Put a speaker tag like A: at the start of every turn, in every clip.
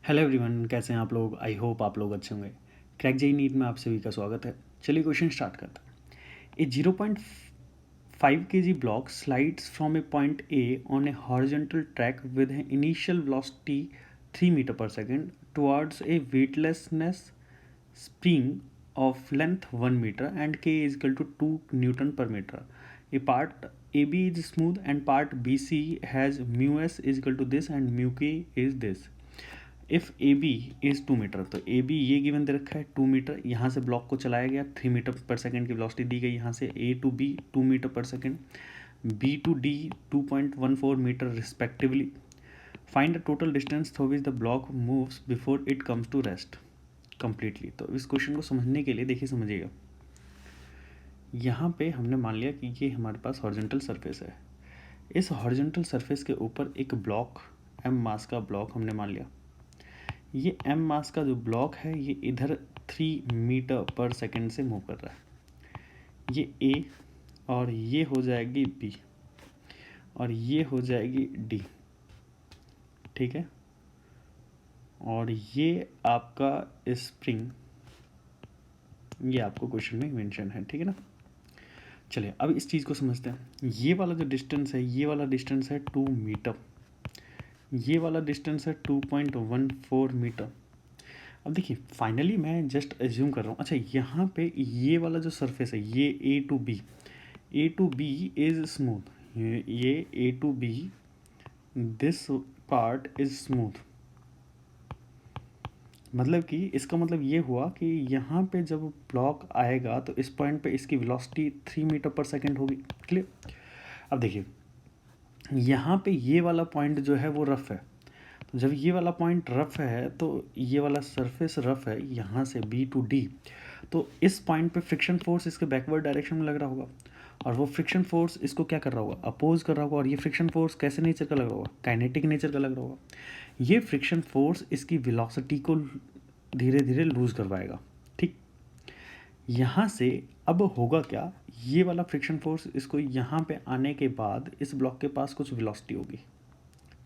A: Hello everyone, कैसे हैं आप लोग। आई होप आप लोग अच्छे होंगे। क्रैक जेई नीट में आप सभी का स्वागत है। चलिए क्वेश्चन स्टार्ट करते हैं। A 0.5 kg block slides from a point A on a horizontal track with an initial velocity 3 metre पर second towards a weightlessness spring of length 1 meter and k is equal to 2 Newton per meter. A part AB is smooth and part BC has mu s is equal to this and mu k is this. If A B is 2 metre, तो A B ये given दे रखा है 2 metre, यहाँ से block को चलाया गया 3 metre पर सेकेंड की वेलोसिटी दी गई, यहाँ से ए टू बी 2 मीटर पर second, B to D 2.14 metre respectively. Find the total distance through which the block moves before it comes to rest completely. तो इस क्वेश्चन को समझने के लिए देखिए समझिएगा, यहाँ पे हमने मान लिया कि ये हमारे पास हॉरिजॉन्टल सरफेस है. इस हॉरिजॉन्टल सरफेस के ऊपर एक ब्लॉक एम मास का ब्लॉक हमने मान लिया. ये एम मास का जो ब्लॉक है ये इधर 3 मीटर पर सेकेंड से मूव कर रहा है. ये ए और ये हो जाएगी बी और ये हो जाएगी डी, ठीक है. और ये आपका स्प्रिंग, ये आपको क्वेश्चन में मेंशन है, ठीक है ना. चलिए अब इस चीज़ को समझते हैं. ये वाला जो डिस्टेंस है, ये वाला डिस्टेंस है 2 मीटर, ये वाला डिस्टेंस है 2.14 मीटर. अब देखिए फाइनली मैं जस्ट एज्यूम कर रहा हूँ. अच्छा, यहाँ पे ये वाला जो सरफेस है ये A to B is smooth, ये A to B this part is smooth. मतलब कि इसका मतलब ये हुआ कि यहाँ पे जब ब्लॉक आएगा तो इस पॉइंट पे इसकी वेलोसिटी 3 मीटर पर सेकेंड होगी. क्लियर. अब देखिए यहाँ पे ये वाला पॉइंट जो है वो रफ है. तो जब ये वाला पॉइंट रफ है तो ये वाला सरफेस रफ है यहाँ से बी टू डी, तो इस पॉइंट पे फ्रिक्शन फोर्स इसके बैकवर्ड डायरेक्शन में लग रहा होगा और वो फ्रिक्शन फोर्स इसको क्या कर रहा होगा, अपोज कर रहा होगा. और ये फ्रिक्शन फोर्स कैसे नेचर का लग रहा होगा, काइनेटिक नेचर का लग रहा होगा. ये फ्रिक्शन फोर्स इसकी वेलोसिटी को धीरे धीरे लूज करवाएगा. ठीक. यहाँ से अब होगा क्या, ये वाला फ्रिक्शन फोर्स इसको यहाँ पे आने के बाद इस ब्लॉक के पास कुछ वेलोसिटी होगी.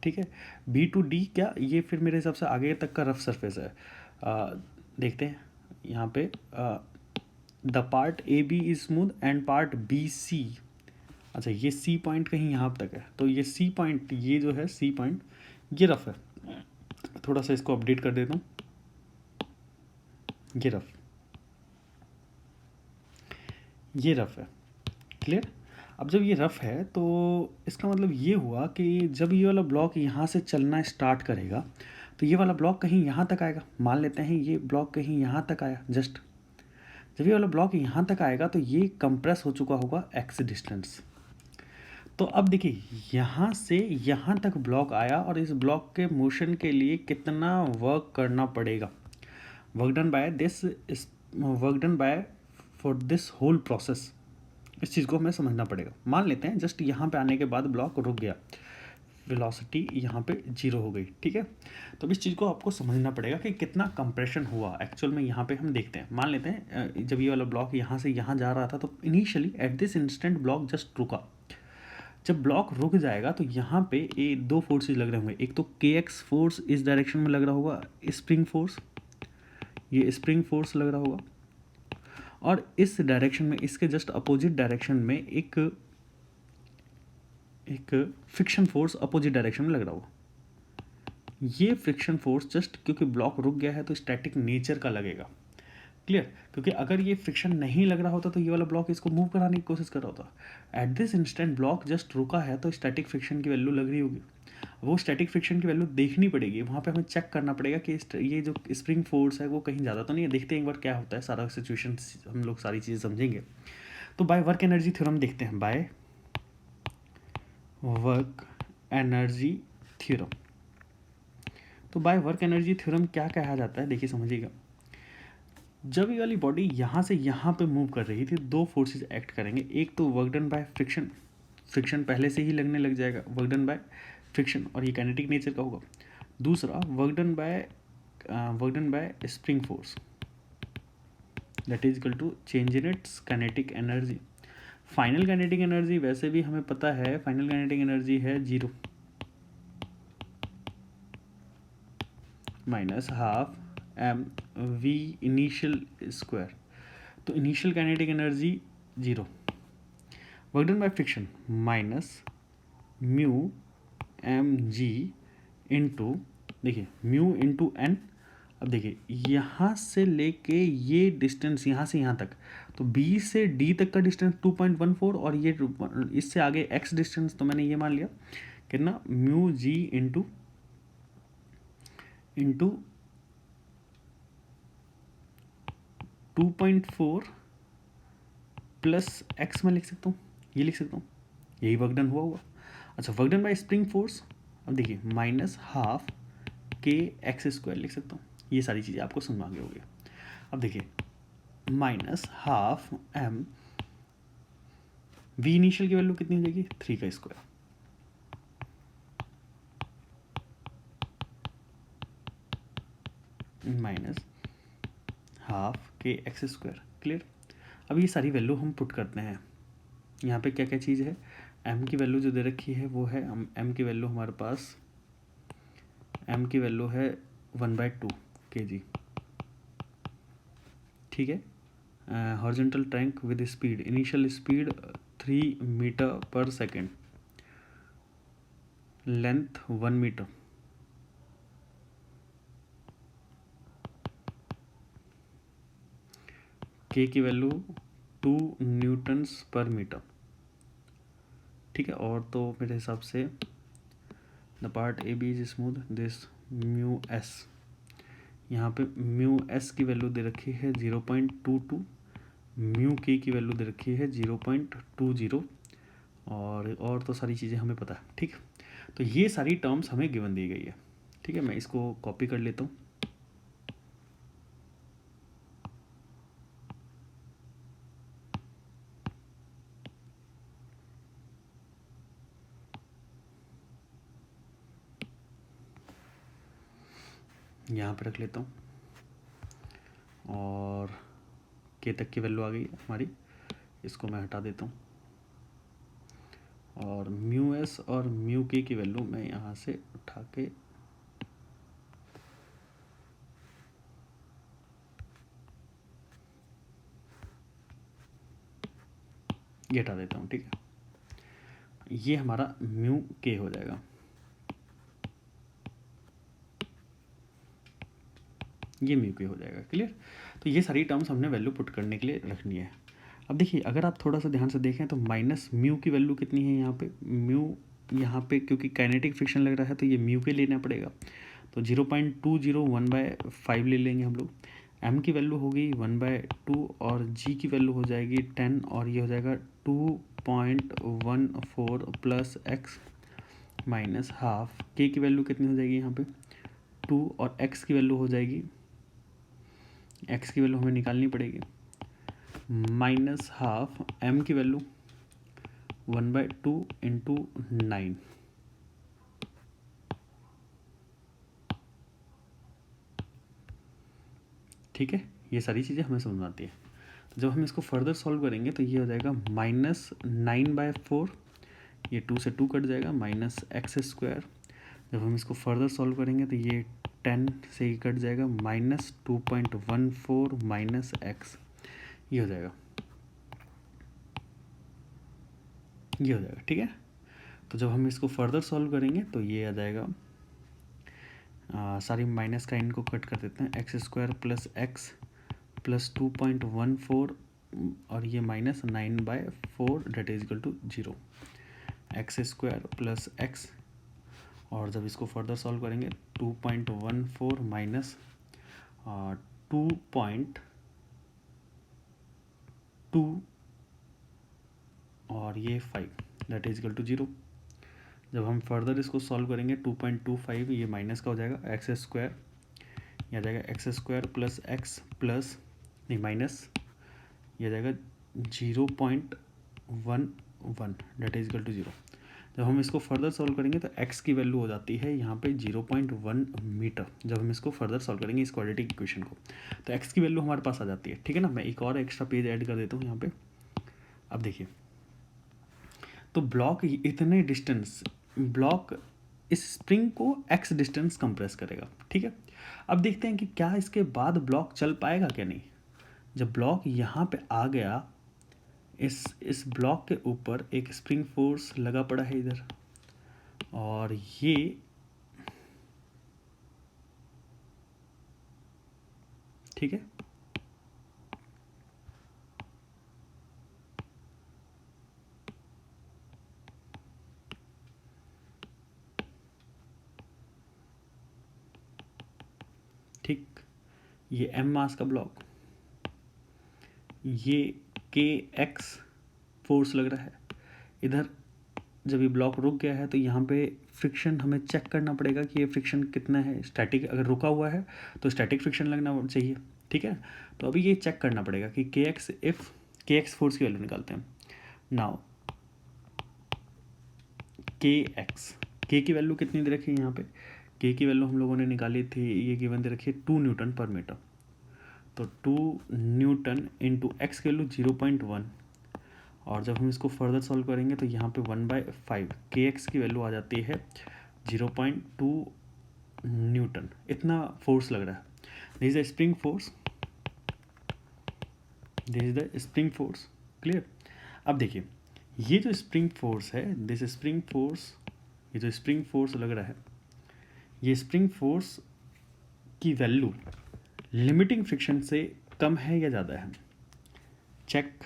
A: ठीक है. बी टू डी क्या, ये फिर मेरे हिसाब से आगे तक का रफ सरफेस है. देखते हैं यहाँ पे the part A B is smooth and part B C. अच्छा, ये सी पॉइंट कहीं यहाँ तक है, तो ये सी पॉइंट, ये जो है सी पॉइंट ये रफ है. थोड़ा सा इसको अपडेट कर देता हूँ. ये रफ है. क्लियर. अब जब ये रफ है तो इसका मतलब ये हुआ कि जब ये वाला ब्लॉक यहाँ से चलना स्टार्ट करेगा तो ये वाला ब्लॉक कहीं यहाँ तक आएगा. मान लेते हैं ये ब्लॉक कहीं यहाँ तक आया. जस्ट जब ये वाला ब्लॉक यहाँ तक आएगा तो ये कंप्रेस हो चुका होगा एक्स डिस्टेंस. तो अब देखिए यहाँ से यहाँ तक ब्लॉक आया और इस ब्लॉक के मोशन के लिए कितना वर्क करना पड़ेगा. Work done by for this whole process, इस चीज़ को हमें समझना पड़ेगा. मान लेते हैं जस्ट यहाँ पे आने के बाद ब्लॉक रुक गया, वेलोसिटी यहाँ पे 0 हो गई. ठीक है. तो इस चीज़ को आपको समझना पड़ेगा कि कितना कंप्रेशन हुआ एक्चुअल में. यहाँ पे हम देखते हैं, मान लेते हैं जब ये वाला ब्लॉक यहाँ से यहाँ जा रहा था तो initially at this instant block just रुका. जब ब्लॉक रुक जाएगा तो यहाँ पे ये दो फोर्सेज लग रहे होंगे. एक तो के एक्स फोर्स इस डायरेक्शन में लग रहा होगा, स्प्रिंग फोर्स, ये स्प्रिंग फोर्स लग रहा होगा. और इस डायरेक्शन में, इसके जस्ट अपोजिट डायरेक्शन में एक फ्रिक्शन फोर्स अपोजिट डायरेक्शन में लग रहा होगा. ये फ्रिक्शन फोर्स जस्ट क्योंकि ब्लॉक रुक गया है तो स्टैटिक नेचर का लगेगा. क्लियर. क्योंकि अगर ये फ्रिक्शन नहीं लग रहा होता तो ये वाला ब्लॉक इसको मूव कराने की कोशिश कर रहा होता. At this instant block just रुका है तो स्टैटिक फ्रिक्शन की वैल्यू लग रही होगी. वो स्टैटिक फ्रिक्शन की वैल्यू देखनी पड़ेगी. वहाँ पे हमें चेक करना पड़ेगा कि ये जो स्प्रिंग फोर्स है वो कहीं ज़्यादा तो नहीं है. देखते हैं एक बार क्या होता है. सारा सिचुएशन हम लोग सारी चीज़ें समझेंगे. तो बाय वर्क एनर्जी थ्योरम देखते हैं. बाय वर्क एनर्जी थ्योरम, तो बाय वर्क एनर्जी थ्योरम क्या कहा जाता है, देखिए समझिएगा. जब ये वाली बॉडी यहाँ से यहाँ पे मूव कर रही थी, दो फोर्सेस एक्ट करेंगे. एक तो वर्क डन बाय फ्रिक्शन पहले से ही लगने लग जाएगा, वर्क डन बाय फ्रिक्शन, और ये काइनेटिक नेचर का होगा. दूसरा work done by spring force, that is equal to change in its kinetic energy. Final kinetic energy वैसे भी हमें पता है, फाइनल काइनेटिक एनर्जी है 0. Minus half M V initial square. तो initial kinetic energy 0, work done by friction minus mu M G into, देखिए mu into N. अब देखिए यहाँ से लेके ये डिस्टेंस यहाँ से यहाँ तक, तो बी से डी तक का डिस्टेंस 2.14 और ये इससे आगे एक्स डिस्टेंस, तो मैंने ये मान लिया कितना mu G into 2.4 plus x में लिख सकता हूँ, ये लिख सकता हूँ, यही वर्क डन हुआ। अच्छा, work done by spring force, अब देखिए माइनस हाफ के एक्स स्क्वायर लिख सकता हूँ। ये सारी चीज़ें आपको समझ में आ गई होगी। अब देखिए minus half M V initial की वैल्यू कितनी हो जाएगी 3 का स्क्वायर, माइनस हाफ के एक्स स्क्वायर। क्लियर। अब ये सारी वैल्यू हम पुट करते हैं। यहाँ पे क्या क्या चीज़ है, m की वैल्यू जो दे रखी है वो है m की वैल्यू हमारे पास, m की वैल्यू है 1/2 kg, ठीक है। Horizontal tank with speed, initial speed 3 metre पर सेकेंड, लेंथ 1 मीटर, k की वैल्यू 2 न्यूटन्स पर मीटर, ठीक है। और तो मेरे हिसाब से the part A B is smooth this mu S, यहाँ पे म्यू एस की वैल्यू दे रखी है 0.22, म्यू के की वैल्यू दे रखी है 0.20, और तो सारी चीज़ें हमें पता है, ठीक। तो ये सारी टर्म्स हमें गिवन दी गई है, ठीक है। मैं इसको कॉपी कर लेता हूँ। यहाँ पे रख लेता हूँ, और के तक की वैल्यू आ गई है हमारी, इसको मैं हटा देता हूँ, और म्यू एस और म्यू के की वैल्यू मैं यहाँ से उठा के ये हटा देता हूँ, ठीक है। ये हमारा म्यू के हो जाएगा, ये म्यू के हो जाएगा। क्लियर। तो ये सारी टर्म्स हमने वैल्यू पुट करने के लिए रखनी है। अब देखिए अगर आप थोड़ा सा ध्यान से देखें तो माइनस म्यू की वैल्यू कितनी है यहाँ पे, म्यू यहाँ पे क्योंकि काइनेटिक फ्रिक्शन लग रहा है तो ये म्यू के लेना पड़ेगा, तो 0.201/5 ले लेंगे हम लोग। m की वैल्यू होगी 1/2 और g की वैल्यू हो जाएगी 10 और ये हो जाएगा 2.14 plus x minus half. k की वैल्यू कितनी हो जाएगी यहाँ पे 2 और x की वैल्यू हो जाएगी, x की वैल्यू हमें निकालनी पड़ेगी माइनस हाफ m की वैल्यू 1/2 इंटू 9, ठीक है। ये सारी चीज़ें हमें समझ में आती है। तो जब हम इसको फर्दर सॉल्व करेंगे तो ये हो जाएगा -9/4, ये 2 से 2 कट जाएगा, माइनस एक्स स्क्वायर। जब हम इसको फर्दर सॉल्व करेंगे तो ये 10 से ही कट जाएगा, -2.14 माइनस एक्स, ये हो जाएगा, ये हो जाएगा, ठीक है। तो जब हम इसको फर्दर सॉल्व करेंगे तो ये आ जाएगा, सारी माइनस का इनको कट कर देते हैं, X square plus X plus 2.14 और ये -9/4 that is equal to 0, X square plus X, और जब इसको फर्दर सॉल्व करेंगे 2.14 माइनस 2.2 और ये 5 डेट इज इक्वल टू 0। जब हम फर्दर इसको सॉल्व करेंगे 2.25 ये माइनस का हो जाएगा, एक्स स्क्वायर यह आ जाएगा x square plus X plus नहीं माइनस ये आ जाएगा 0.11 डेट इज इक्वल टू 0। जब हम इसको फर्दर सॉल्व करेंगे तो x की वैल्यू हो जाती है यहाँ पे 0.1 मीटर। जब हम इसको फर्दर सॉल्व करेंगे इस क्वाड्रेटिक इक्वेशन को तो x की वैल्यू हमारे पास आ जाती है, ठीक है ना। मैं एक और एक्स्ट्रा पेज ऐड कर देता हूँ यहाँ पे। अब देखिए तो ब्लॉक इतने डिस्टेंस, ब्लॉक इस स्प्रिंग को एक्स डिस्टेंस कंप्रेस करेगा, ठीक है। अब देखते हैं कि क्या इसके बाद ब्लॉक चल पाएगा क्या नहीं। जब ब्लॉक यहाँ पे आ गया, इस ब्लॉक के ऊपर एक स्प्रिंग फोर्स लगा पड़ा है इधर, और ये ठीक है, ठीक, ये m मास का ब्लॉक, ये के एक्स फोर्स लग रहा है इधर। जब ये ब्लॉक रुक गया है तो यहाँ पे फ्रिक्शन हमें चेक करना पड़ेगा कि ये फ्रिक्शन कितना है। स्टैटिक अगर रुका हुआ है तो स्टैटिक फ्रिक्शन लगना चाहिए, ठीक है। तो अभी ये चेक करना पड़ेगा कि के एक्स, इफ के एक्स फोर्स की वैल्यू निकालते हैं। नाउ के एक्स, के की वैल्यू कितनी दे रखी है यहाँ पे, के की वैल्यू हम लोगों ने निकाली थी, ये गिवन दे रखी है 2 न्यूटन पर मीटर। तो 2 न्यूटन इंटू एक्स की वैल्यू 0.1, और जब हम इसको फर्दर सॉल्व करेंगे तो यहाँ पे 1/5 के एक्स की वैल्यू आ जाती है 0.2 न्यूटन। इतना फोर्स लग रहा है। This is the spring force, this is the spring force, clear. अब देखिए ये जो स्प्रिंग फोर्स है, दिस स्प्रिंग फोर्स, ये जो स्प्रिंग फोर्स लग रहा है, ये स्प्रिंग फोर्स की वैल्यू लिमिटिंग फ्रिक्शन से कम है या ज़्यादा है। Check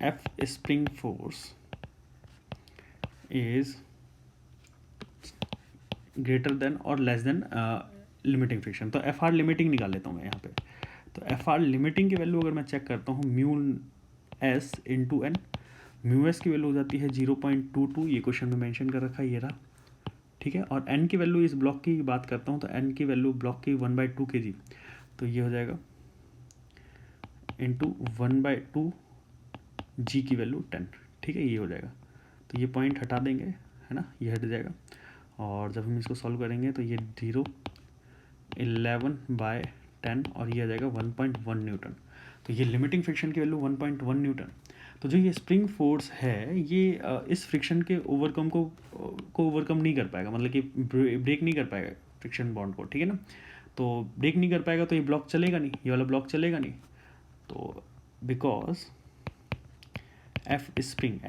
A: F spring force is greater than or less than limiting friction. तो एफ आर लिमिटिंग निकाल लेता हूँ मैं यहाँ पे। तो एफ आर लिमिटिंग की वैल्यू अगर मैं चेक करता हूँ, mu S into N, mu S की वैल्यू हो जाती है 0.22, ये क्वेश्चन में मेंशन कर रखा है, ये रहा, ठीक है। और एन की वैल्यू इस ब्लॉक की बात करता हूँ तो एन की वैल्यू ब्लॉक की 1/2 kg, तो ये हो जाएगा इंटू 1/2 जी की वैल्यू 10, ठीक है, ये हो जाएगा। तो ये पॉइंट हटा देंगे, है ना, ये हट जाएगा। और जब हम इसको सॉल्व करेंगे तो ये 11/10 और ये आ जाएगा 1.1 न्यूटन। तो ये लिमिटिंग फ्रिक्शन की वैल्यू 1.1 न्यूटन। तो जो ये स्प्रिंग फोर्स है ये इस फ्रिक्शन के ओवरकम को ओवरकम नहीं कर पाएगा, मतलब कि ब्रेक नहीं कर पाएगा फ्रिक्शन बॉन्ड को, ठीक है ना। तो ब्रेक नहीं कर पाएगा तो ये ब्लॉक चलेगा नहीं, ये वाला ब्लॉक चलेगा नहीं। तो because F spring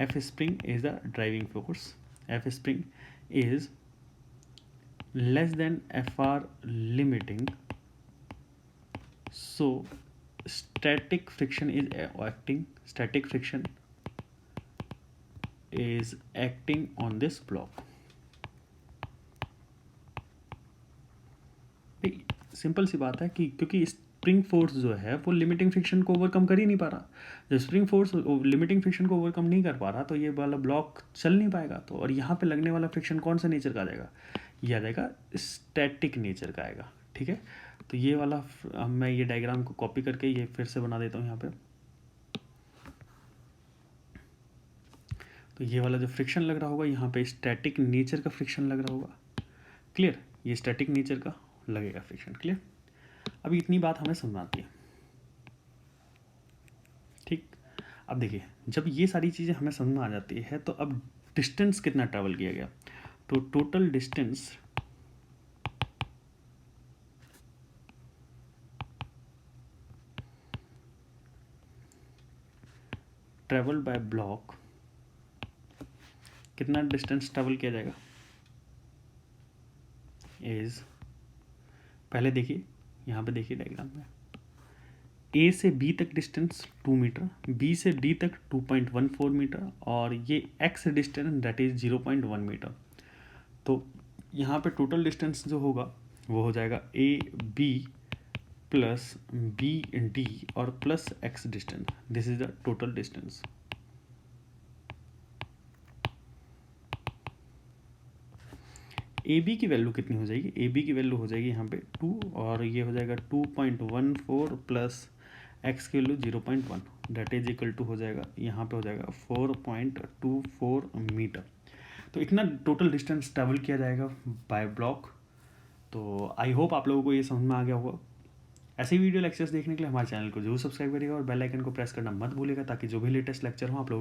A: is the driving force. F spring is less than FR limiting, so static friction is acting on this block. Simple सी बात है कि क्योंकि स्प्रिंग फोर्स जो है वो लिमिटिंग फ्रिक्शन को ओवरकम कर ही नहीं पा रहा। जब स्प्रिंग फोर्स लिमिटिंग फ्रिक्शन को ओवरकम नहीं कर पा रहा तो ये वाला ब्लॉक चल नहीं पाएगा। तो और यहाँ पे लगने वाला फ्रिक्शन कौन सा नेचर का आ जाएगा, ये आ जाएगा स्टैटिक नेचर का आएगा, ठीक है। तो ये वाला मैं ये डायग्राम को कॉपी करके ये फिर से बना देता हूँ यहाँ पे। तो ये वाला जो फ्रिक्शन लग रहा होगा यहाँ पे स्टैटिक नेचर का फ्रिक्शन लग रहा होगा, क्लियर, ये स्टैटिक नेचर का लगेगा फ्रिक्शन, क्लियर। अभी इतनी बात हमें समझ आती है, ठीक। अब देखिए जब ये सारी चीज़ें हमें समझ में आ जाती है तो अब डिस्टेंस कितना ट्रैवल किया गया। तो total distance travel by block, कितना डिस्टेंस ट्रैवल किया जाएगा इज, पहले देखिए यहाँ पे देखिए डायग्राम में, ए से बी तक डिस्टेंस 2 मीटर, बी से डी तक 2.14 मीटर, और ये X distance that is 0.1 metre. तो यहाँ पे टोटल डिस्टेंस जो होगा वो हो जाएगा A B plus B D और plus X distance, this is the total distance. A B की वैल्यू कितनी हो जाएगी, ए बी की वैल्यू हो जाएगी यहाँ पे 2, और ये हो जाएगा 2.14 प्लस एक्स की value 0.1 that is equal to हो जाएगा यहाँ पे हो जाएगा 4.24 मीटर। तो इतना टोटल डिस्टेंस ट्रैवल किया जाएगा बाय ब्लॉक। तो आई होप आप लोगों को ये समझ में आ गया होगा। ऐसे ही वीडियो लेक्चर्स देखने के लिए हमारे चैनल को जरूर सब्सक्राइब करिएगा और बेल आइकन को प्रेस करना मत भूलिएगा ताकि जो भी लेटेस्ट लेक्चर हो आप लोगों